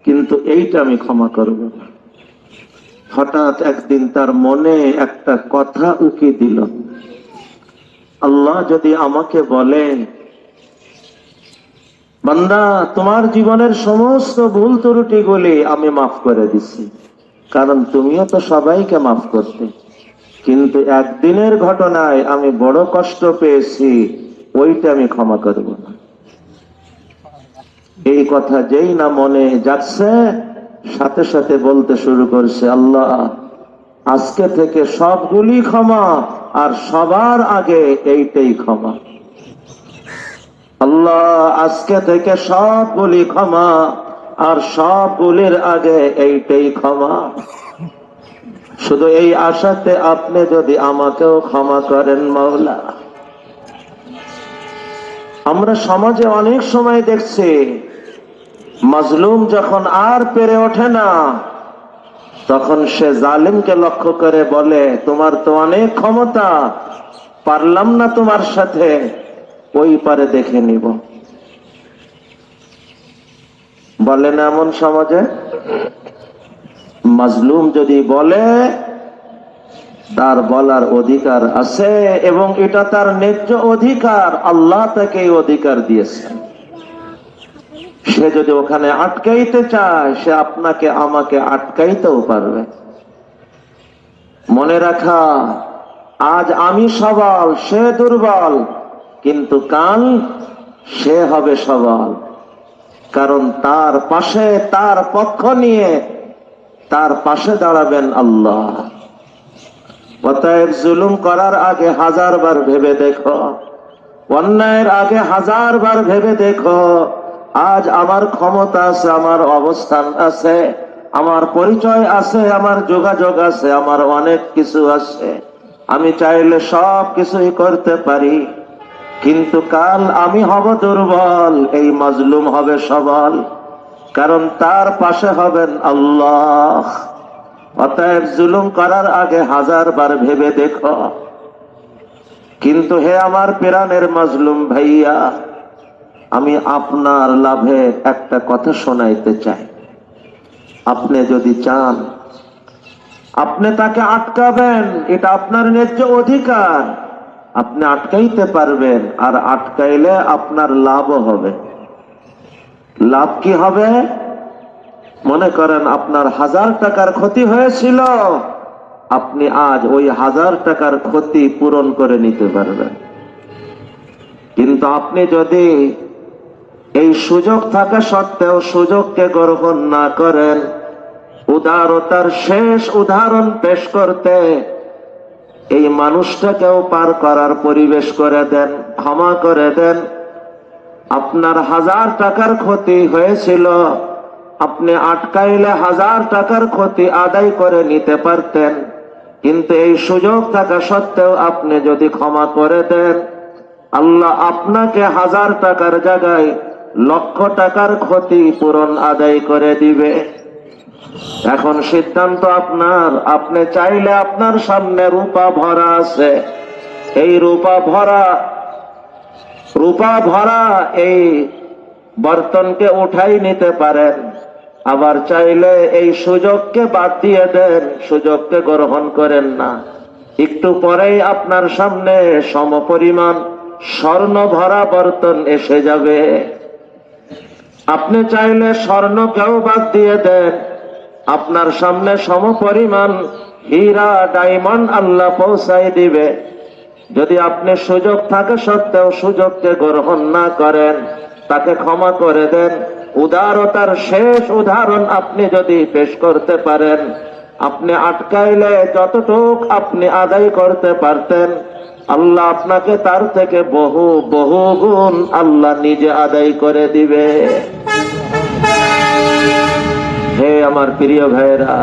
কিন্তু এইটা আমি ক্ষমা করব না। হঠাৎ একদিন তার মনে একটা কথা উকি দিল, আল্লাহ যদি আমাকে বলেন, বান্দা তোমার জীবনের সমস্ত ভুল ত্রুটিগুলি আমি মাফ করে দিছি, কারণ তুমিও তো সবাইকে মাফ করতে, কিন্তু একদিনের ঘটনায় আমি বড় কষ্ট পেয়েছি, ওইটা আমি ক্ষমা করব না। এই কথা যেই না মনে যাচ্ছে, সাথে সাথে বলতে শুরু করছে, আল্লাহ আজকে থেকে সবগুলি ক্ষমা, আর সবার আগে এইটাই ক্ষমা। আল্লাহ আজকে থেকে সবগুলি ক্ষমা, আর সবগুলির আগে এইটাই ক্ষমা। শুধু এই আশাতে আপনি যদি আমাকেও ক্ষমা করেন মাওলা। আমরা সমাজে অনেক সময় দেখছি, মাজলুম যখন আর পেরে ওঠে না, তখন সে জালিমকে লক্ষ্য করে বলে, তোমার তো অনেক ক্ষমতা, পারলাম না তোমার সাথে, ওই পারে দেখে নিব। বলে না এমন সমাজে? মাজলুম যদি বলে, তার বলার অধিকার আছে এবং এটা তার ন্যায্য অধিকার। আল্লাহ তাকে এই অধিকার দিয়েছেন। সে যদি ওখানে আটকাইতে চায়, সে আপনাকে আমাকে আটকাইতেও পারবে। মনে রাখা, আজ আমি সবল, সে দুর্বল, কিন্তু কাল সে হবে সবল। কারণ তার পাশে, তার পক্ষ নিয়ে তার পাশে দাঁড়াবেন আল্লাহ। অতএব জুলুম করার আগে 1000 বার ভেবে দেখো, অন্যায়ের আগে 1000 বার ভেবে দেখো। আজ আমার ক্ষমতা আছে, আমার অবস্থান আছে, আমার পরিচয় আছে, আমার যোগাযোগ আছে, আমার অনেক কিছু আছে, আমি চাইলে সব কিছুই করতে পারি। কিন্তু কাল আমি হব দুর্বল, এই মাজলুম হবে সবল, কারণ তার পাশে হবেন আল্লাহ। অতএব জুলুম করার আগে 1000 বার ভেবে দেখো। কিন্তু হে আমার প্রাণের মাজলুম ভাইয়া, আমি আপনার লাভের একটা কথা শোনাইতে চাই। আপনি যদি চান, আপনি তাকে আটকাবেন, এটা আপনার ন্যায্য অধিকার, আপনি আটকাইতে পারবেন। আর আটকাইলে আপনার লাভও হবে। লাভ কি হবে? মনে করেন আপনার 1000 টাকার ক্ষতি হয়েছিল, আপনি আজ ওই 1000 টাকার ক্ষতি পূরণ করে নিতে পারবেন। কিন্তু আপনি যদি এই সুযোগ থাকা সত্ত্বেও সুযোগকে গ্রহণ না করেন, উদারতার শেষ উদাহরণ পেশ করতে এই মানুষটাকেও পার করার পরিবেশ করে দেন, ক্ষমা করে দেন। আপনার 1000 টাকার ক্ষতি হয়েছিল, আপনি আটকাইলে 1000 টাকার ক্ষতি আদায় করে নিতে পারতেন। কিন্তু এই সুযোগ থাকা সত্ত্বেও আপনি যদি ক্ষমা করে দেন, আল্লাহ আপনাকে 1000 টাকার জায়গায় 1,00,000 টাকার ক্ষতি পূরণ আদায় করে দিবে। এখন সিদ্ধান্ত আপনার। আপনি চাইলে আপনার সামনে রূপা ভরা আছে, এই রূপা ভরা এই বর্তনকে উঠাই নিতে পারেন। আবার চাইলে এই সুযোগকে বাদ দিয়ে দেন, সুযোগকে গ্রহণ করেন না। একটু পরেই আপনার সামনে সমপরিমাণ স্বর্ণ ভরা বর্তন এসে যাবে। আপনি চাইলে স্বর্ণকেও বাদ দিয়ে দেন, আপনার সামনে সমপরিমাণ হীরা ডায়মন্ড আল্লাহ পৌঁছাই দিবে। যদি আপনি সুযোগ থাকে সত্ত্বেও সুযোগকে গ্রহণ না করেন, তাকে ক্ষমা করে দেন, উদারতার শেষ উদাহরণ আপনি যদি পেশ করতে পারেন, আপনি আটকাইলে যতটুক আপনি আদায় করতে পারতেন, আল্লাহ আপনাকে তার থেকে বহু বহু গুণ আল্লাহ নিজে আদায় করে দিবে। হে আমার প্রিয় ভাইরা,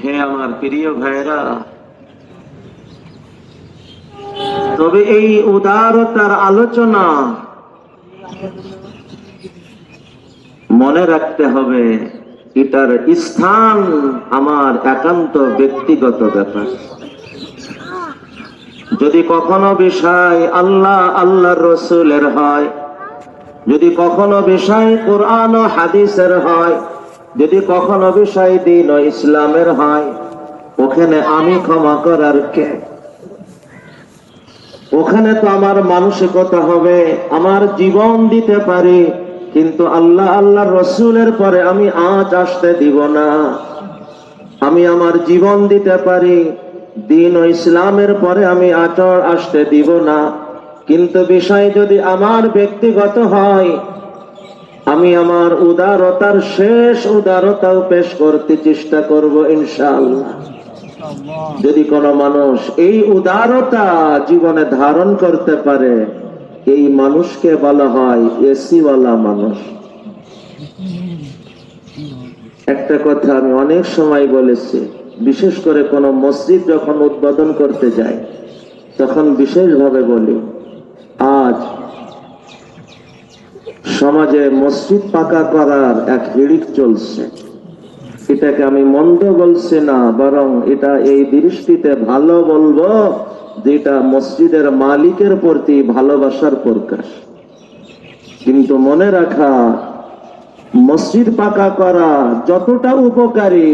হে আমার প্রিয় ভাইরা, তবে এই উদারতার আলোচনা মনে রাখতে হবে, এটার স্থান আমার একান্ত ব্যক্তিগত ব্যাপার। যদি কখনো বিষয় আল্লাহর রসুলের হয়, যদি কখনো বিষয় কোরআন ও হাদিসের হয়, যদি কখনো বিষয় দ্বীন ও ইসলামের হয়, ওখানে আমি ক্ষমা করার কে? ওখানে তো আমার মানসিকতা হবে, আমার জীবন দিতে পারি, কিন্তু আল্লাহর রসুলের পরে আমি আঁচ আসতে দিব না। আমি আমার জীবন দিতে পারি, দ্বীন ও ইসলামের পরে আমি আচর আসতে দিব না। কিন্তু বিষয় যদি আমার ব্যক্তিগত হয়, আমি আমার উদারতার শেষ উদারতাও পেশ করতে চেষ্টা করব ইনশাআল্লাহ। যদি কোনো মানুষ এই উদারতা জীবনে ধারণ করতে পারে, এই মানুষকে বলা হয় এসিওয়ালা মানুষ। একটা কথা আমি অনেক সময় বলেছি, বিশেষ করে কোন মসজিদ যখন উদ্বোধন করতে যায়, তখন বিশেষভাবে বলি, আজ সমাজে মসজিদ পাকা করার এক হিড়িক চলছে। এটাকে আমি মন্দ বলছি না, বরং এটা এই দৃষ্টিতে ভালো বলবো যেটা মসজিদের মালিকের প্রতি ভালোবাসার প্রকাশ। কিন্তু মনে রাখা, মসজিদ পাকা করা যতটা উপকারী,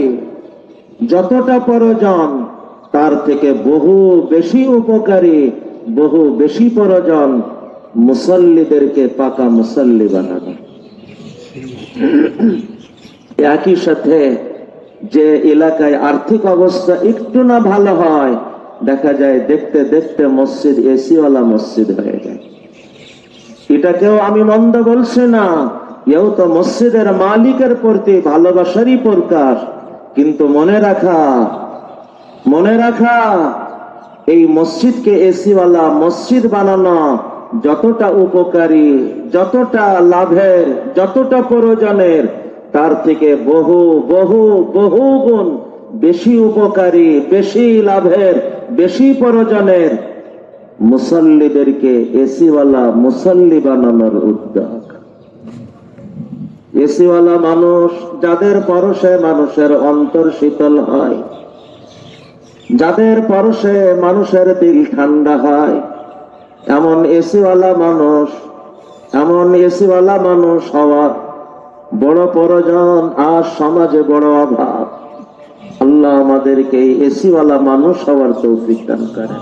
যতটা প্রয়োজন, তার থেকে বহু বেশি উপকারী, বহু বেশি প্রয়োজন মুসল্লিদেরকে পাকা মুসল্লি বানানো। একই সাথে যে এলাকায় আর্থিক অবস্থা একটু না ভালো হয়, দেখা যায় দেখতে দেখতে মসজিদ এসিওয়ালা মসজিদ হয়ে যায়। এটাকেও আমি মন্দ বলছি না, এও তো মসজিদের মালিকের প্রতি ভালোবাসারই প্রকাশ। কিন্তু মনে রাখা এই মসজিদকে এসিওয়ালা মসজিদ বানানো যতটা উপকারী, যতটা লাভের, যতটা প্রয়োজনের, তার থেকে বহু বহু বহু গুণ বেশি উপকারী, বেশি লাভের, বেশি প্রয়োজনের মুসল্লিদেরকে এসিওয়ালা মুসল্লি বানানোর উদ্যোগ। এসিওয়ালা মানুষ, যাদের পরশে মানুষের অন্তর শীতল হয়, যাদের পরশে মানুষের দিল ঠান্ডা হয়, এমন এসিওয়ালা মানুষ হওয়ার বড় প্রয়োজন। আর সমাজে বড় অভাব। আল্লাহ আমাদেরকে এই এসিওয়ালা মানুষ হওয়ার তৌফিক দান করেন।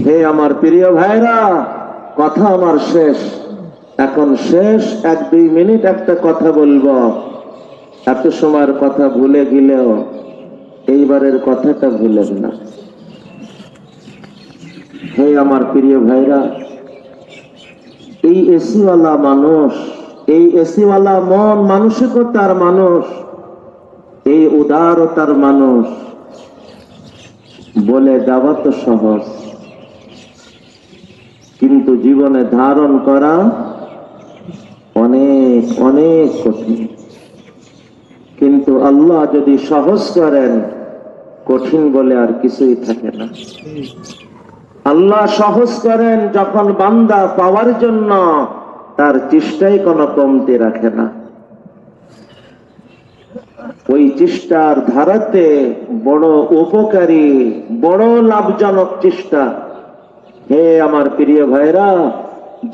হে আমার প্রিয় ভাইরা, কথা আমার শেষ। এখন শেষ 1-2 মিনিট একটা কথা বলবো। এত সময়ের কথা ভুলে গেলেও এইবারের কথাটা ভুলেন না। হে আমার প্রিয় ভাইরা, এই এসিওয়ালা মানুষ, এই এসিওয়ালা মন মানসিকতার মানুষ, এই উদারতার মানুষ বলে দেওয়া তো সহজ, কিন্তু জীবনে ধারণ করা অনেক অনেক কঠিন। কিন্তু আল্লাহ যদি সহজ করেন, কঠিন বলে আর কিছুই থাকে না। আল্লাহ সহজ করেন যখন বান্দা পাওয়ার জন্য তার চেষ্টায় কোনো কমতি রাখে না। ওই চেষ্টার ধারাতে বড় উপকারী, বড় লাভজনক চেষ্টা। হে আমার প্রিয় ভাইরা,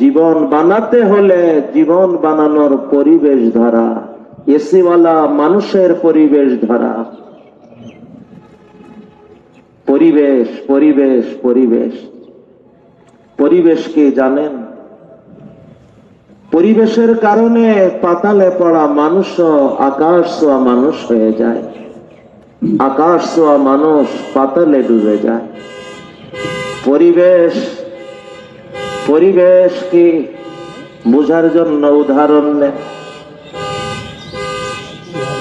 জীবন বানাতে হলে জীবন বানানোর পরিবেশ ধরা, এসিওয়ালা মানুষের পরিবেশ ধরা। পরিবেশ পরিবেশ পরিবেশ পরিবেশ কি জানেন? পরিবেশের কারণে পাতালে পড়া মানুষও আকাশ ছোঁয়া মানুষ হয়ে যায়, আকাশ ছোঁয়া মানুষ পাতালে ডুবে যায়। পরিবেশ পরিবেশ কি বুঝার জন্য উদাহরণ নেই।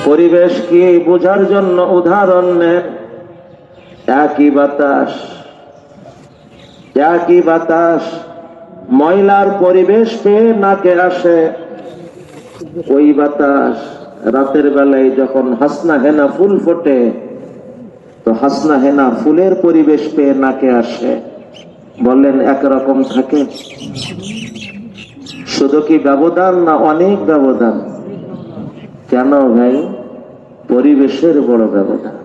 পরিবেশ কি বুঝার জন্য উদাহরণ নেন। একই বাতাস ময়লার পরিবেশ পেয়ে নাকে আসে। ওই বাতাস রাতের বেলায় যখন হাসনা হেনা ফুল ফোটে, তো হাসনা হেনা ফুলের পরিবেশ পেয়ে নাকে আসে। বললেন একরকম থাকে? শুধু কি ব্যবধান, না অনেক ব্যবধান? কেন ভাই? পরিবেশের বড় ব্যবধান।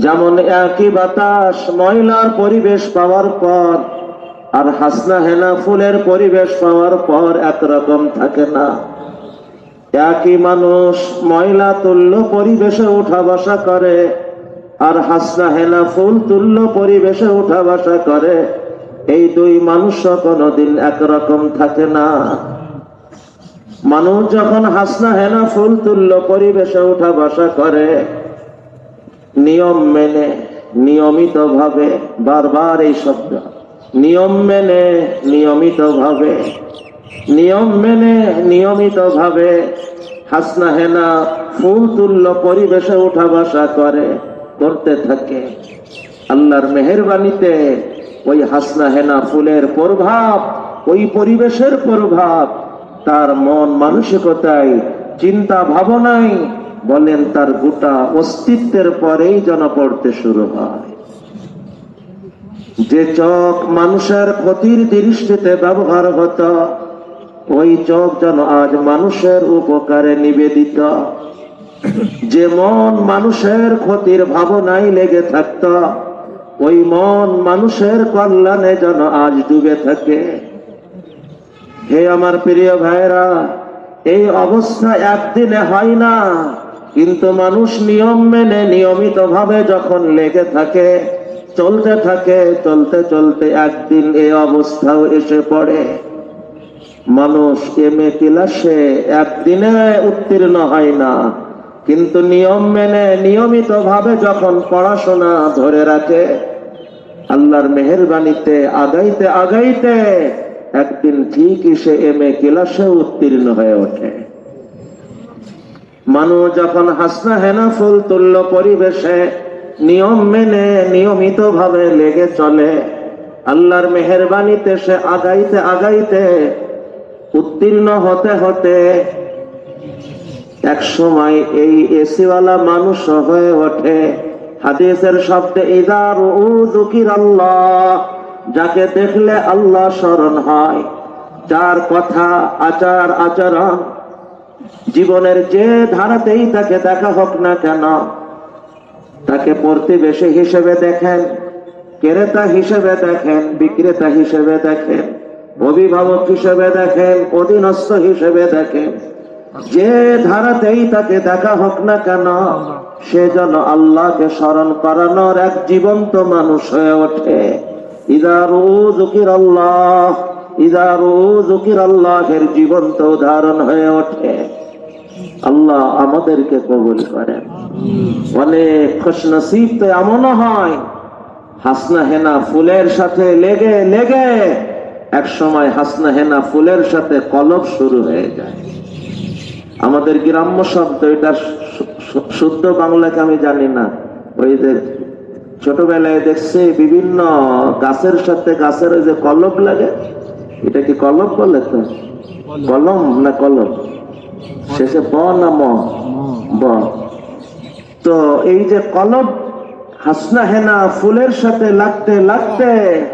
যেমন একই বাতাস ময়লার পরিবেশ পাওয়ার পর আর হাসনা হেনা ফুলের পরিবেশ পাওয়ার পর একরকম থাকে না। একই মানুষ ময়লা তুল্য পরিবেশে উঠা বসা করে আর হাসনা হেনা ফুল তুল্য পরিবেশে উঠা বসা করে। এই দুই মানুষ কোনদিন একরকম থাকে না। মানুষ যখন হাসনা হেনা ফুল তুল্য পরিবেশে উঠা বসা করে, নিয়ম মেনে নিয়মিত ভাবে, বারবার এই শব্দ, নিয়ম মেনে নিয়মিত ভাবে, নিয়ম মেনে নিয়মিত ভাবে হাসনা হেনা ফুল তুল্য পরিবেশে উঠা বসা করতে থাকে। আল্লাহর মেহেরবানিতে ওই হাসনা হেনা ফুলের প্রভাব, ওই পরিবেশের প্রভাব তার মন মানসিকতায়, চিন্তা ভাবনায়, বলেন তার গোটা অস্তিত্বের পরেই যেন পড়তে শুরু হয়। যে চোখ মানুষের ক্ষতির দৃষ্টিতে ব্যবহার হতো, ওই চোখ যেন আজ মানুষের উপকারে নিবেদিত। যে মন মানুষের ক্ষতির ভাবনায় লেগে থাকত, ওই মন মানুষের কল্যাণে যেন আজ ডুবে থাকে। হে আমার প্রিয় ভাইরা, এই অবস্থা একদিনে হয় না, কিন্তু মানুষ নিয়ম মেনে নিয়মিত ভাবে যখন লেগে থাকে, চলতে থাকে, চলতে চলতে একদিন এই অবস্থাও এসে পড়ে। মানুষ এমএ ক্লাসে একদিনে উত্তীর্ণ হয় না, কিন্তু নিয়ম মেনে নিয়মিত ভাবে যখন পড়াশোনা ধরে রাখে, আল্লাহর মেহেরবানিতে আগাইতে আগাইতে একদিন ঠিকই সে এমএ ক্লাসে উত্তীর্ণ হয়ে ওঠে। মানুষ যখন হাসনা হেনা ফুল তুল্য পরিবেশে নিয়ম মেনে নিয়মিত ভাবে লেগে চলে, আল্লাহর মেহেরবানিতে সে আগাইতে আগাইতে উত্তীর্ণ হতে হতে এক সময় এই এসিওয়ালা মানুষ হয়ে ওঠে। হাদিসের শব্দে ইযা রুউ যুকিরাল্লাহ, যাকে দেখলে আল্লাহ স্মরণ হয়, যার কথা আচার আচরণ জীবনের যে ধারাতেই তাকে দেখা হোক না কেন, তাকে প্রতিবেশী হিসেবে দেখেন, ক্রেতা হিসেবে দেখেন, বিক্রেতা হিসেবে দেখেন, অভিভাবক হিসেবে দেখেন, অধীনস্থ হিসেবে দেখেন, যে ধারাতেই তাকে দেখা হোক না কেন, সে যেন আল্লাহকে স্মরণ করানোর এক জীবন্ত মানুষ হয়ে ওঠে। ইযা রুউ যুকিরাল্লাহ, ইযা রুউ যুকিরাল্লাহের জীবন্ত উদাহরণ হয়ে ওঠে। আল্লাহ আমাদেরকে কবুল করেন। অনেক খুশনসিব তো এমনও হয়, হাসনা হেনা ফুলের সাথে লেগে লেগে এক সময় হাসনা হেনা ফুলের সাথে কলব শুরু হয়ে যায়। আমাদের গ্রাম্য শব্দ, এটা শুদ্ধ বাংলাকে আমি জানি না। ওই যে ছোটবেলায় দেখছি বিভিন্ন গাছের সাথে গাছের ওই যে কলব লাগে, এটা কি কলব বলে? তো কলম না কলব, শেষে ব না ম? ব। তো এই যে কলব হাসনা হেনা ফুলের সাথে লাগতে লাগতে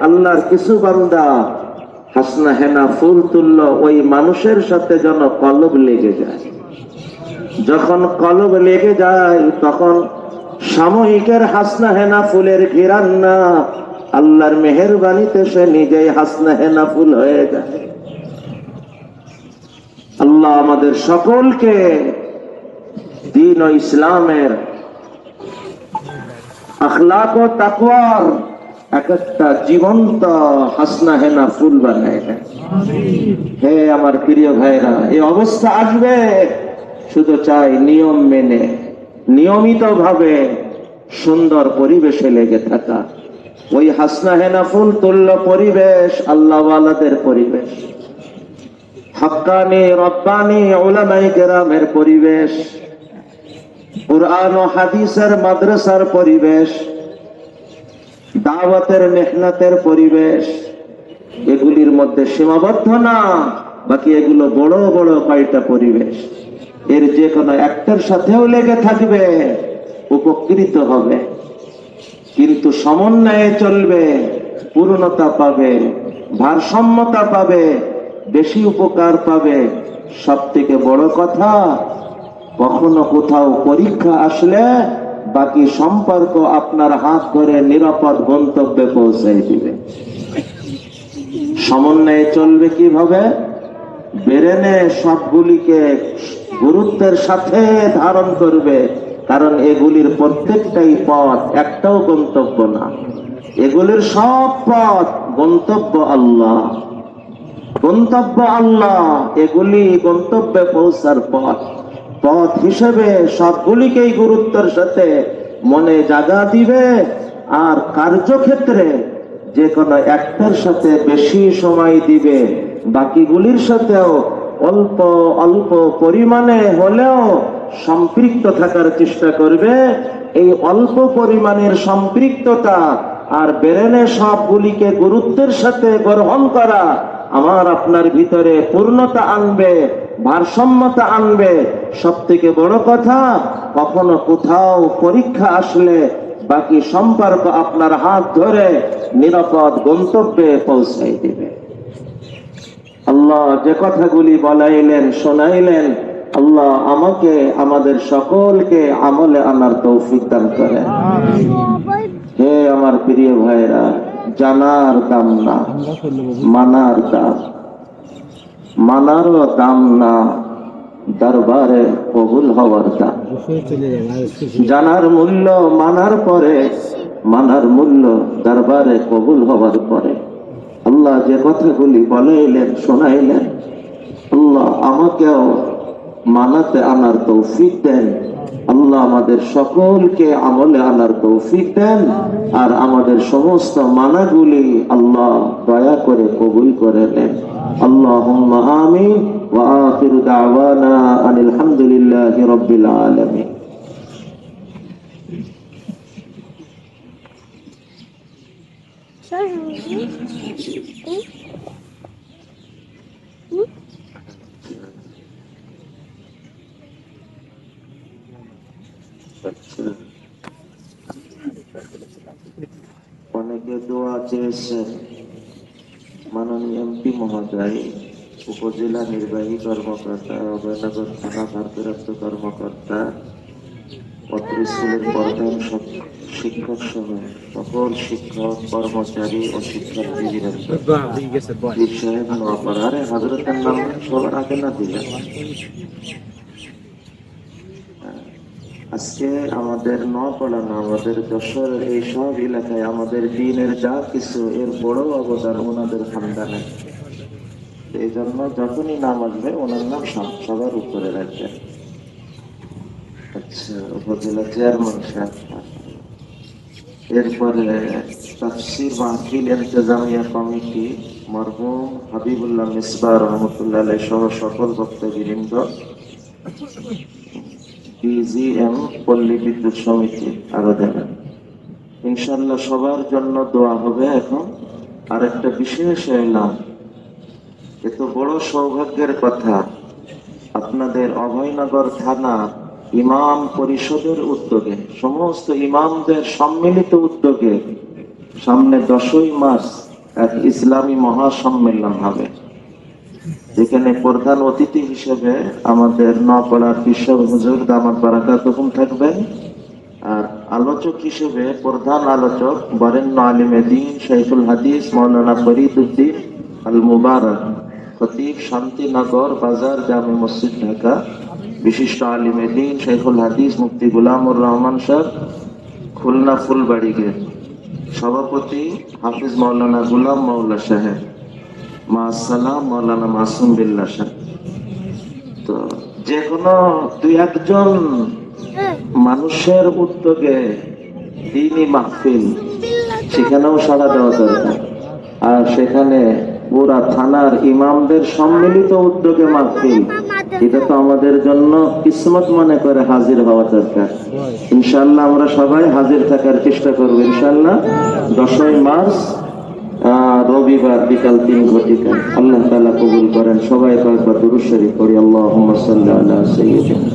আল্লাহর কিছু বান্দা হাসনা হেনা ফুল তুলল, ওই মানুষের সাথে যেন কলব লেগে যায়। যখন কলব লেগে যায় তখন সাময়িকের হাসনা হেনা ফুলের ঘিরান না, আল্লাহর মেহেরবানিতে সে নিজেই হাসনা হেনা ফুল হয়ে যায়। আল্লাহ আমাদের সকলকে দ্বীন ও ইসলামের আখলাক ও তাকওয়ার এক একটা জীবন্ত হাসনা হেনা ফুল বানায় দেন। হে আমার প্রিয় ভাইরা, এই অবস্থা আসবে, শুধু চাই নিয়ম মেনে নিয়মিত ভাবে সুন্দর পরিবেশে লেগে থাকা। ওই হাসনা হেনা ফুল তুল্য পরিবেশ আল্লাহওয়ালাদের পরিবেশ, হক্কানি রব্বানি উলামায়ে কেরামের পরিবেশ, কুরআন ও হাদিসের মাদ্রাসার পরিবেশ, দাওয়াতের মেহনতের পরিবেশ। এগুলির মধ্যে সীমাবদ্ধ না, বাকি এগুলো বড় বড় কয়টা পরিবেশ। এর যে কোনো একটার সাথেও লেগে থাকবে, উপকৃত হবে, কিন্তু সমন্বয়ে চলবে, পূর্ণতা পাবে, ভারসাম্যতা পাবে, বেশি উপকার পাবে। সব থেকে বড় কথা, কখনো কোথাও পরীক্ষা আসলে বাকি সম্পর্ক আপনার হাত ধরে নিরাপদ গন্তব্যে পৌঁছাই দিবে। সমন্বয়ে চলবে কিভাবে? ব্রেনে সবগুলিকে গুরুত্বের সাথে ধারণ করবে, কারণ এগুলির প্রত্যেকটাই পথ, একটাও গন্তব্য না। এগুলির সব পথ গন্তব্য আল্লাহ, গন্তব্য আল্লাহ। এগুলি গন্তব্যে পৌঁছার পথ, পথ হিসেবে সবগুলিকেই গুরুত্বের সাথে মনে জায়গা দিবে। আর কার্যক্ষেত্রে যে কোনো একটার সাথে বেশি সময় দিবে, বাকিগুলির সাথেও অল্প অল্প পরিমাণে হলেও সম্পৃক্ত থাকার চেষ্টা করবে। এই অল্প পরিমাণের সম্পৃক্ততা আর ব্রেনে সবগুলিকে গুরুত্বের সাথে গ্রহণ করা আমার আপনার ভিতরে পূর্ণতা আনবে, ভারসাম্যতা আনবে। সব থেকে বড় কথা, কখনো কোথাও পরীক্ষা আসলে বাকি সম্পর্ক আপনার হাত ধরে নিরাপদ গন্তব্যে পৌঁছাই দিবে। আল্লাহ যে কথাগুলি বলাইলেন শোনাইলেন, আল্লাহ আমাকে আমাদের সকলকে আমলে আনার তৌফিক দান করেন। হে আমার প্রিয় ভাইরা, জানার দাম না, মানার দাম। মানারও দাম না, দরবারে কবুল হওয়ার দাম। জানার মূল্য মানার পরে, মানার মূল্য দরবারে কবুল হওয়ার পরে। আল্লাহ যে কথাগুলি বলাইলেন শোনাইলেন, আল্লাহ আমাকেও মানাতে আনার তৌফিক দেন। আল্লাহ আমাদের সকলকে আমলে আনার তৌফিক দেন, আর আমাদের সমস্ত মানাগুলি আল্লাহ দয়া করে কবুল করে নেন। আল্লাহুম্মা আমিন ওয়া আখিরু দাওয়ানা আনিল হামদুলিল্লাহি রাব্বিল আলামিন। অনেকে দোয়া চেয়েছেন, মাননীয় এমপি মহোদয়, উপজেলা নির্বাহী কর্মকর্তা, অভয়নগর থানা ভারপ্রাপ্ত কর্মকর্তা, পত্র স্কুলের প্রধান শিক্ষক সহ সকল শিক্ষক কর্মচারী ও শিক্ষার্থীবৃন্দ, সাহেব নোয়াপাড়ার হযরতের নাম সবার আগে না দিলেন। আজকে আমাদের নোয়াপাড়া না, আমাদের যশোর এই সব এলাকায় আমাদের দিনের যা কিছু, এর বড় অবদান ওনাদের খানদানে। এই জন্য যখনই নাম আসবে ওনার নাম সবার উপরে রাখবেন। আচ্ছা, উপজেলা চেয়ারম্যান সাহেব, এরপরে তাফসীর মাহফিল ইন্তেজামিয়া কমিটি মরহুম হাবিবুল্লাহ মিসবাহ রহমতুল্লাহ আলাইহি সহ সকল বক্তবৃন্দ, বিজিএম পল্লী বিদ্যুৎ সমিতি আরো দেবেন ইনশাআল্লাহ। সবার জন্য দোয়া হবে। এখন আরেকটা বিশেষ এলাম, এত বড় সৌভাগ্যের কথা, আপনাদের অভয়নগর থানা ইমাম পরিষদের উদ্যোগে, সমস্ত ইমামদের সম্মিলিত উদ্যোগে সামনে 10ই মার্চ এক ইসলামী মহাসম্মেলন হবে, যেখানে প্রধান অতিথি হিসেবে আমাদের নপাড়ার বিশ্ব হুজুর দামাত বারাকাতুহুম থাকবেন, আর আলোচক হিসেবে প্রধান আলোচক বরেণ্য আলিমে দ্বীন শাইখুল হাদিস মাওলানা ফরিদউদ্দিন আল মুবারক, খতিব শান্তিনগর বাজার জামে মসজিদ ঢাকা, বিশিষ্ট আলিমে দ্বীন শাইখুল হাদিস মুফতি গোলামুর রহমান সাহেব খুলনা ফুলবাড়ি গেট, সভাপতি হাফিজ মাওলানা গোলাম মাওলা সাহেব, মাসালাম মাওলানা মাসুম বিল্লাহ সাহেব। তো যে কোনো 2-1 মানুষের উদ্যোগে দ্বীনি মাহফিল, সেখানেও সাড়া দেওয়া দরকার। আর সেখানে পুরা থানার ইমামদের সম্মিলিত উদ্যোগে মাহফিল, এটা তো আমাদের জন্য কিসমত মনে করে হাজির হওয়া দরকার। ইনশাআল্লাহ আমরা সবাই হাজির থাকার চেষ্টা করবো ইনশাআল্লাহ। 10ই মার্চ রবিবার বিকাল 3 ঘটিকা। আল্লাহ তাআলা কবুল করেন। সবাই কয়েকবার দুরূদ শরীফ পড়ি। আল্লাহুম্মা সাল্লি আলা সাইয়্যিদিনা।